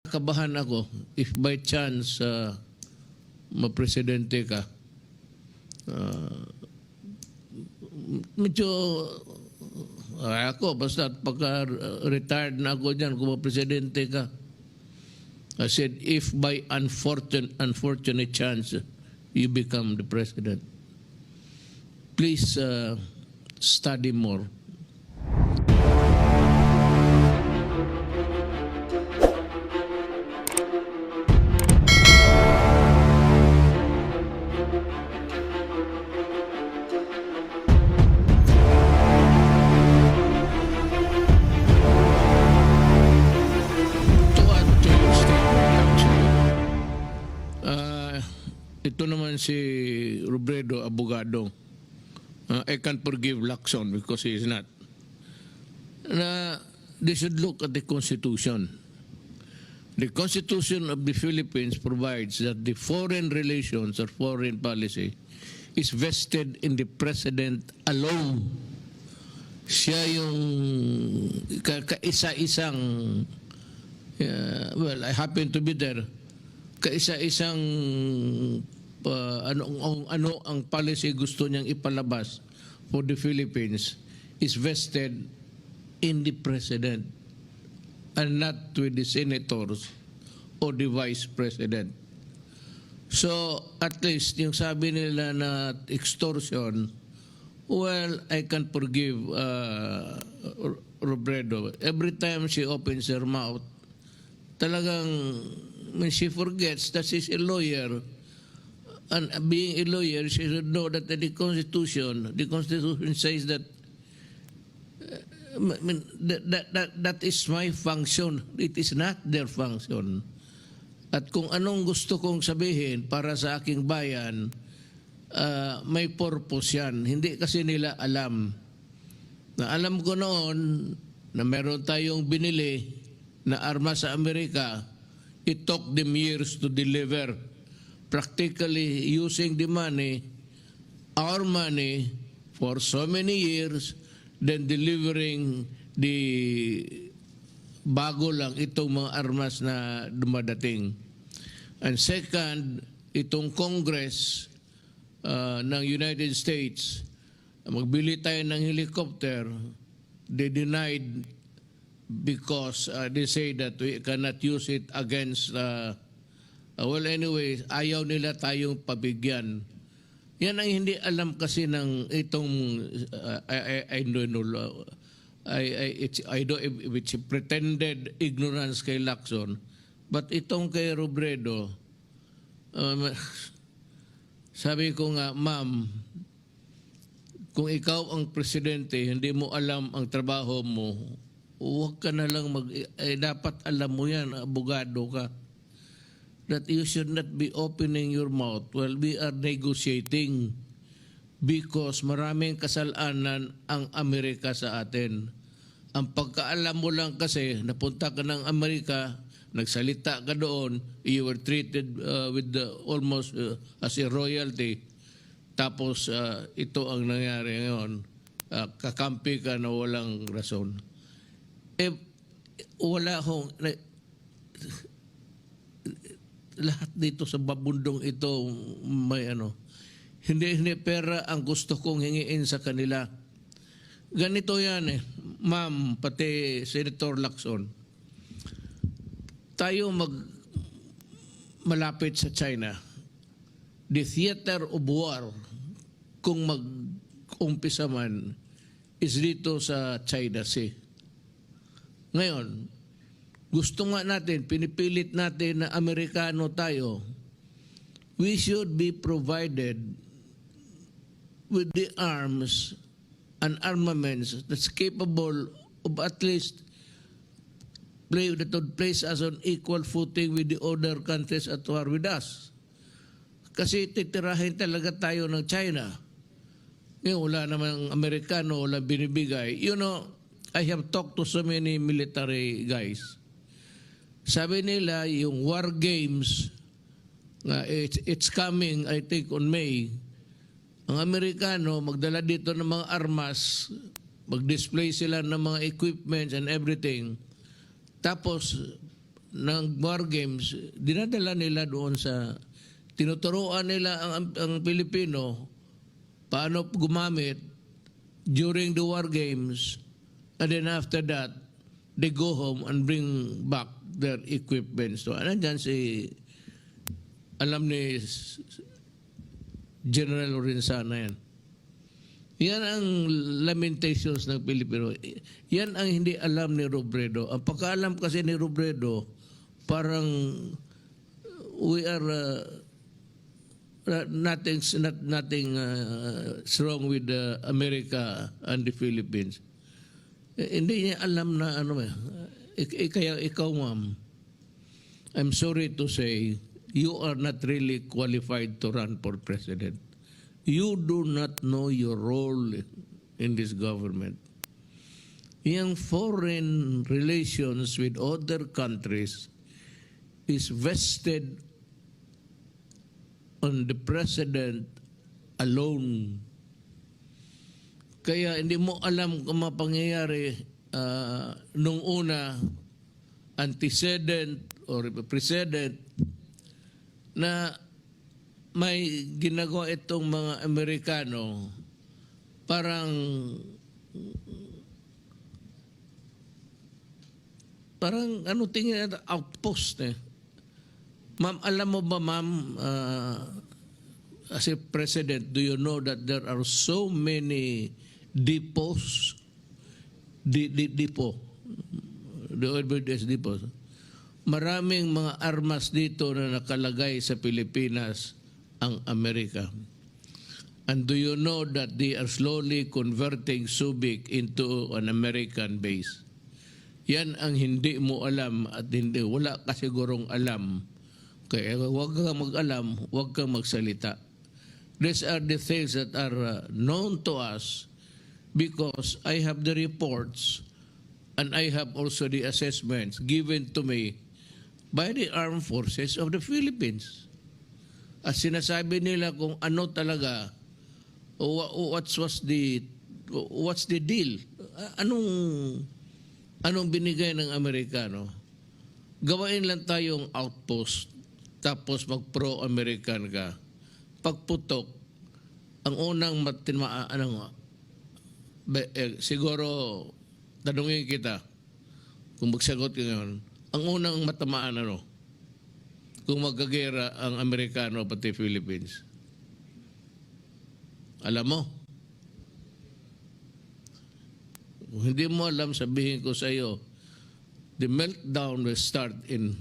Kabahan ako if by chance mapresidente ka. Medyo ako basta pagka retired na ako diyan kung mapresidente ka. I said if by unfortunate chance you become the president, please study more. Ito naman si Robredo, abogado. I can't forgive Lacson because he is not. They should look at the Constitution. The Constitution of the Philippines provides that the foreign relations or foreign policy is vested in the President alone. Siya yung kaisa-isang, well, I happen to be there, kaisa-isang ano ang policy gusto niyang ipalabas for the Philippines is vested in the President and not with the senators or the Vice President. So at least yung sabi nila na extortion, well, I can forgive Robredo. Every time she opens her mouth, talagang when she forgets that she's a lawyer, and being a lawyer, she should know that the Constitution says that that is my function. It is not their function. At kung anong gusto kong sabihin para sa aking bayan, may purpose yan. Hindi kasi nila alam. Na alam ko noon na meron tayong binili na armas sa Amerika, it took them years to deliver. Practically using the money, our money, for so many years, then delivering the bago lang itong mga armas na dumadating. And second, itong Congress ng United States, magbili tayo ng helicopter, they denied because they say that we cannot use it against well, anyway, ayaw nila tayong pabigyan. Yan ang hindi alam kasi ng itong I don't know. I don't if it's a pretended ignorance kay Lacson, but itong kay Robredo, sabi ko nga, ma'am, kung ikaw ang presidente, hindi mo alam ang trabaho mo, huwag ka na lang dapat alam mo yan, abogado ka, that you should not be opening your mouth while we are negotiating because maraming kasalanan ang Amerika sa atin. Ang pagkaalam mo lang kasi, napunta ka ng Amerika, nagsalita ka doon, you were treated with almost as a royalty. Tapos ito ang nangyari ngayon, kakampi ka na walang rason. Wala hong lahat dito sa babundong ito may hindi pera ang gusto kong hingiin sa kanila. Ganito yan ma'am, pati Senator Lacson, tayo malapit sa China, the theater of war kung mag-umpisa man is dito sa China Sea. Ngayon, gusto nga natin, pinipilit natin na Amerikano tayo, we should be provided with the arms and armaments that's capable of at least that would place us on equal footing with the other countries at war with us. Kasi titirahin talaga tayo ng China. Ngayon, wala namang Amerikano, wala binibigay. You know, I have talked to so many military guys. Sabi nila, yung war games, it's coming, I think, on May. Ang Amerikano, magdala dito ng mga armas, mag-display sila ng mga equipments and everything. Tapos, ng war games, dinadala nila doon sa, tinuturuan nila ang Pilipino paano gumamit during the war games, and then after that, they go home and bring back their equipment. So, nandyan alam ni General Lorenzana yan. Yan ang lamentations ng Pilipino. Yan ang hindi alam ni Robredo. Ang pagkaalam kasi ni Robredo, parang we are nothing wrong with America and the Philippines. Hindi niya alam na ano kaya ikaw, ma'am, I'm sorry to say, you are not really qualified to run for president. You do not know your role in this government. Yung foreign relations with other countries is vested on the president alone. Kaya hindi mo alam kung mapangyayari nung una, antecedent or precedent na may ginagawa itong mga Amerikano, parang ano tingin natin, outpost eh. Ma'am, alam mo ba, ma'am, as a president, do you know that there are so many depots, the OWS depots, maraming mga armas dito na nakalagay sa Pilipinas ang Amerika. And do you know that they are slowly converting Subic into an American base? Yan ang hindi mo alam at hindi, wala ka sigurong alam. Kaya huwag kang mag-alam, huwag kang magsalita. These are the things that are known to us because I have the reports and I have also the assessments given to me by the Armed Forces of the Philippines. At sinasabi nila kung ano talaga, what's the deal? Anong binigay ng Amerikano? Gawain lang tayong outpost, tapos mag-pro-American ka. Pagputok, ang unang siguro, tanungin kita, kung magsagot ka ngayon, ang unang matamaan kung magkagera ang Amerikano pati Philippines? Alam mo? Kung hindi mo alam, sabihin ko sa iyo, the meltdown will start in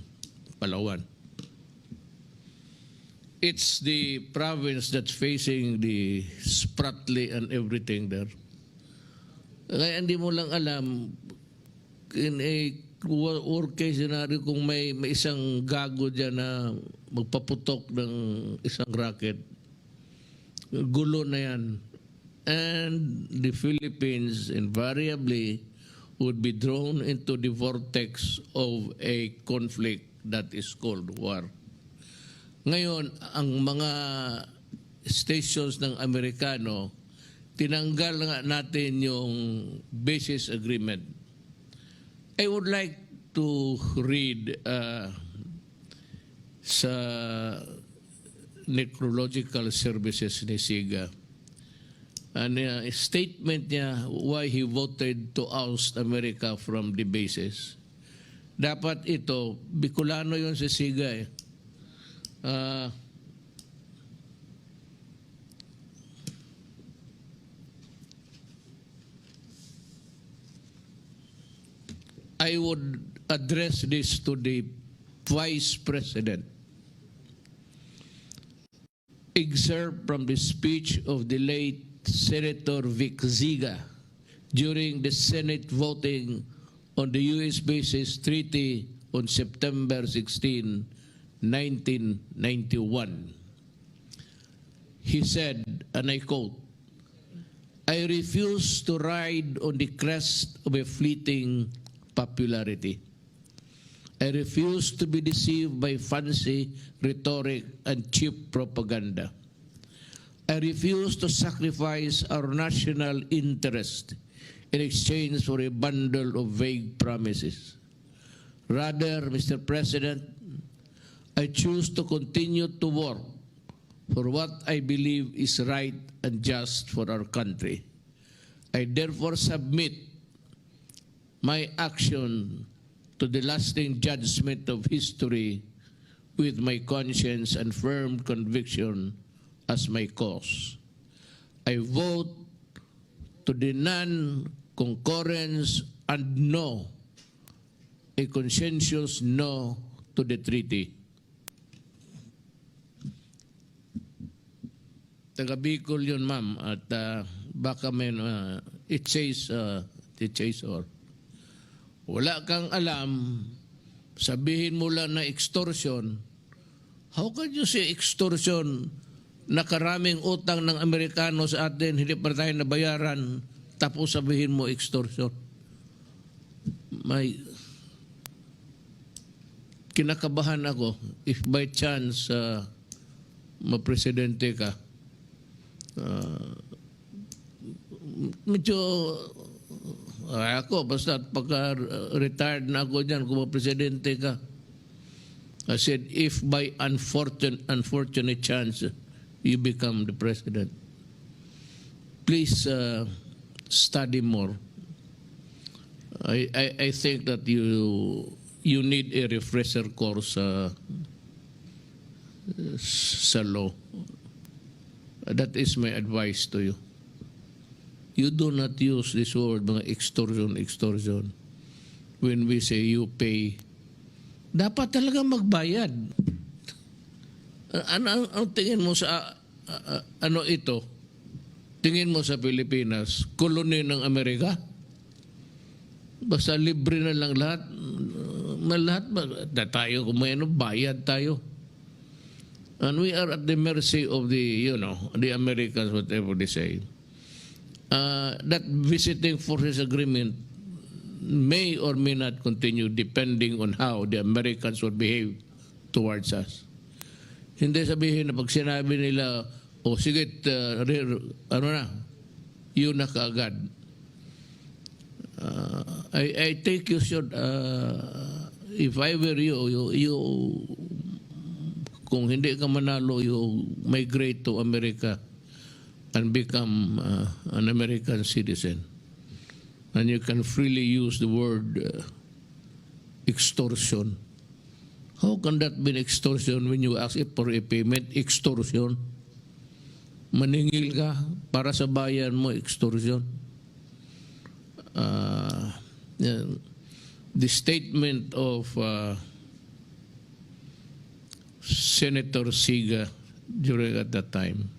Palawan. It's the province that's facing the Spratly and everything there. Kaya hindi mo lang alam, in a worst case scenario, kung may isang gago dyan na magpaputok ng isang rocket, gulo na yan. And the Philippines invariably would be drawn into the vortex of a conflict that is called war. Ngayon, ang mga stations ng Amerikano, tinanggal nga natin yung basis agreement. I would like to read sa necrological services ni Siga. A statement niya why he voted to oust America from the bases. Dapat ito, Bicolano yun si Siga eh. I would address this to the Vice President. Excerpt from the speech of the late Senator Vic Ziga during the Senate voting on the U.S. Bases Treaty on September 16, 1991. He said, and I quote, "I refuse to ride on the crest of a fleeting popularity. I refuse to be deceived by fancy rhetoric and cheap propaganda. I refuse to sacrifice our national interest in exchange for a bundle of vague promises. Rather, Mr. President, I choose to continue to work for what I believe is right and just for our country. I therefore submit my action to the lasting judgment of history with my conscience and firm conviction as my cause. I vote to the non-concurrence and no, a consensus no to the treaty. Taga Bicol yun, ma'am, at baka may, it says or. Wala kang alam, sabihin mo lang na extortion. How can you say extortion? Nakaraming utang ng Amerikano sa atin, hindi pa tayo nabayaran, tapos sabihin mo extortion. May kinakabahan ako if by chance mapresidente ka. Medyo ako, basta pagka retired na ako dyan, kung mapresidente ka. I said, if by unfortunate chance you become the president, please study more. I think that you need a refresher course sa law. That is my advice to you. You do not use this word, mga extortion. When we say you pay, dapat talaga magbayad. Ang tingin mo sa ano ito? Tingin mo sa Pilipinas, koloni ng Amerika? Basta libre na lang lahat. Tayo kung may bayad tayo. And we are at the mercy of the Americans, whatever they say. That visiting forces agreement may or may not continue depending on how the Americans will behave towards us. Hindi sabihin na pag sinabi nila, sige, yun na kaagad. I think you should, if I were you kung hindi ka manalo, you migrate to America and become an American citizen. And you can freely use the word extortion. How can that be extortion when you ask for a payment? Extortion. Maningil ka para sa bayan mo, extortion. The statement of Senator Siga during at that time,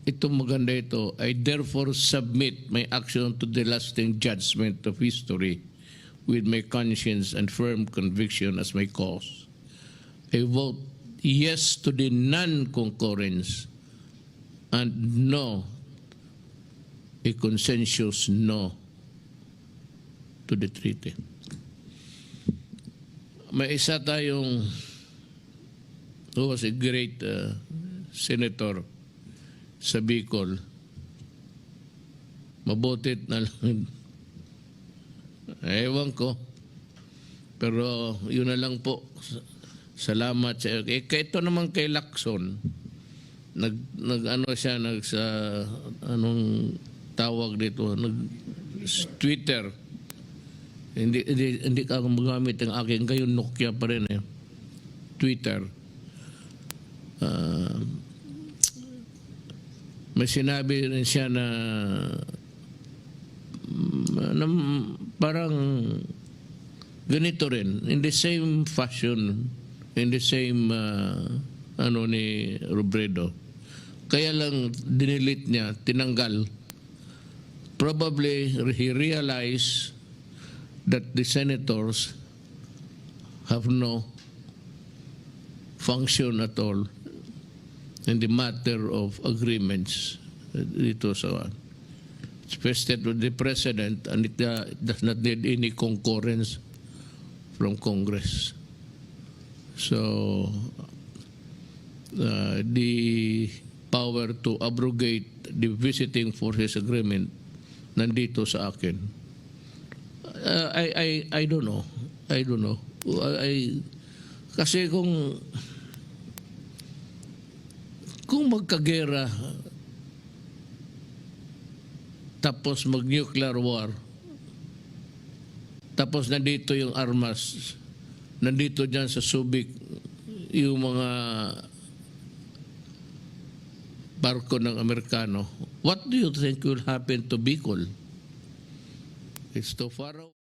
itong maganda ito, I therefore submit my action to the lasting judgment of history with my conscience and firm conviction as my cause. I vote yes to the non-concurrence and no, a consensus no to the treaty. May isa tayong who was a great senator sa Bicol. Mabutit na lang. Ewan ko. Pero yun na lang po. Salamat sa iyo. Ito naman kay Lacson. Anong tawag dito? Twitter. Hindi ka magamit ang aking ngayon Nokia pa rin eh. Twitter. May sinabi rin siya na parang ganito rin, in the same fashion, in the same ni Robredo. Kaya lang dinilit niya, tinanggal. Probably he realized that the senators have no function at all in the matter of agreements dito sa it's vested with the president and it does not need any concurrence from Congress. So the power to abrogate the visiting forces agreement nandito sa akin. I don't know. I don't know. Kasi kung magkagera tapos mag-nuclear war, tapos nandito yung armas, nandito dyan sa Subic yung mga barko ng Amerikano, what do you think will happen to Bicol? It's too far away.